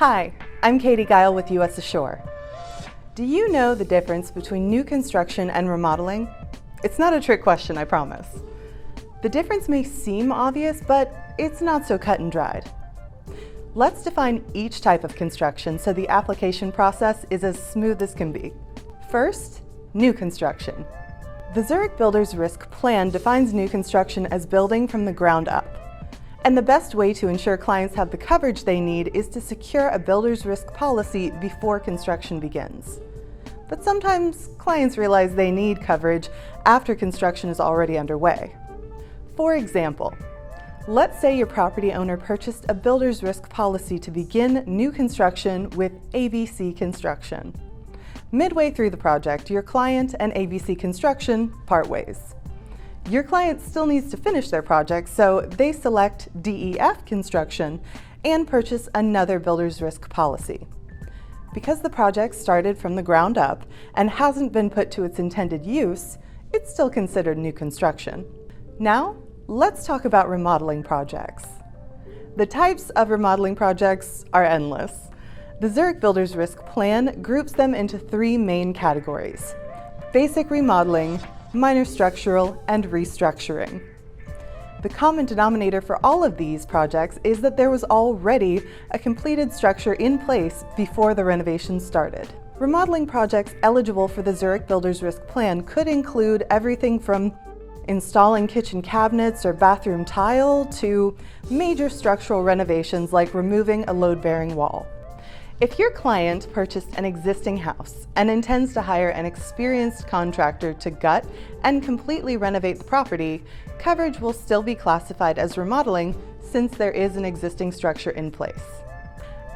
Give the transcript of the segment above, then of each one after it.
Hi, I'm Katie Geil with US Assure. Do you know the difference between new construction and remodeling? It's not a trick question, I promise. The difference may seem obvious, but it's not so cut and dried. Let's define each type of construction so the application process is as smooth as can be. First, new construction. The Zurich Builder's Risk Plan defines new construction as building from the ground up. And the best way to ensure clients have the coverage they need is to secure a builder's risk policy before construction begins. But sometimes clients realize they need coverage after construction is already underway. For example, let's say your property owner purchased a builder's risk policy to begin new construction with ABC Construction. Midway through the project, your client and ABC Construction part ways. Your client still needs to finish their project, so they select DEF Construction and purchase another builder's risk policy. Because the project started from the ground up and hasn't been put to its intended use, it's still considered new construction. Now, let's talk about remodeling projects. The types of remodeling projects are endless. The Zurich Builder's Risk Plan groups them into three main categories: basic remodeling, minor structural, and restructuring. The common denominator for all of these projects is that there was already a completed structure in place before the renovation started. Remodeling projects eligible for the Zurich Builder's Risk Plan could include everything from installing kitchen cabinets or bathroom tile to major structural renovations like removing a load-bearing wall. If your client purchased an existing house and intends to hire an experienced contractor to gut and completely renovate the property, coverage will still be classified as remodeling since there is an existing structure in place.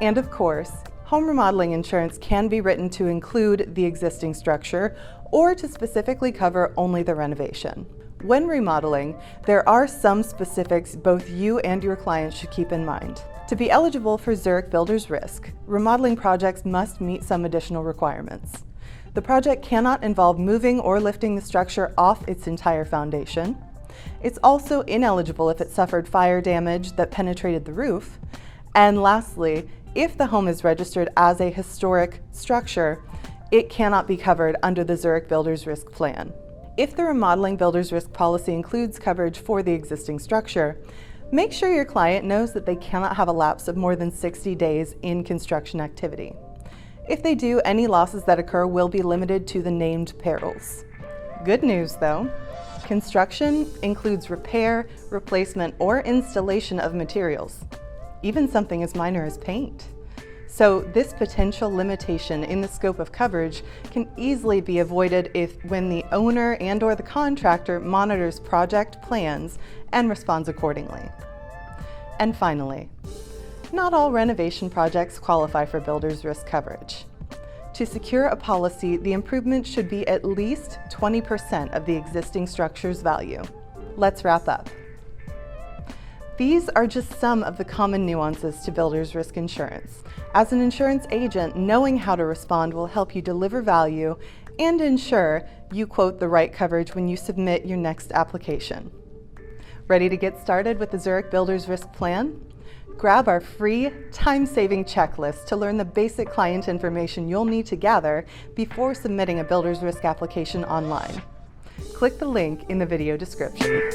And of course, home remodeling insurance can be written to include the existing structure or to specifically cover only the renovation. When remodeling, there are some specifics both you and your client should keep in mind. To be eligible for Zurich Builder's Risk, remodeling projects must meet some additional requirements. The project cannot involve moving or lifting the structure off its entire foundation. It's also ineligible if it suffered fire damage that penetrated the roof. And lastly, if the home is registered as a historic structure, it cannot be covered under the Zurich Builder's Risk Plan. If the remodeling builder's risk policy includes coverage for the existing structure, make sure your client knows that they cannot have a lapse of more than 60 days in construction activity. If they do, any losses that occur will be limited to the named perils. Good news though, construction includes repair, replacement, or installation of materials, even something as minor as paint. So this potential limitation in the scope of coverage can easily be avoided when the owner and/or the contractor monitors project plans and responds accordingly. And finally, not all renovation projects qualify for builder's risk coverage. To secure a policy, the improvement should be at least 20% of the existing structure's value. Let's wrap up. These are just some of the common nuances to builder's risk insurance. As an insurance agent, knowing how to respond will help you deliver value and ensure you quote the right coverage when you submit your next application. Ready to get started with the Zurich Builder's Risk Plan? Grab our free time-saving checklist to learn the basic client information you'll need to gather before submitting a builder's risk application online. Click the link in the video description.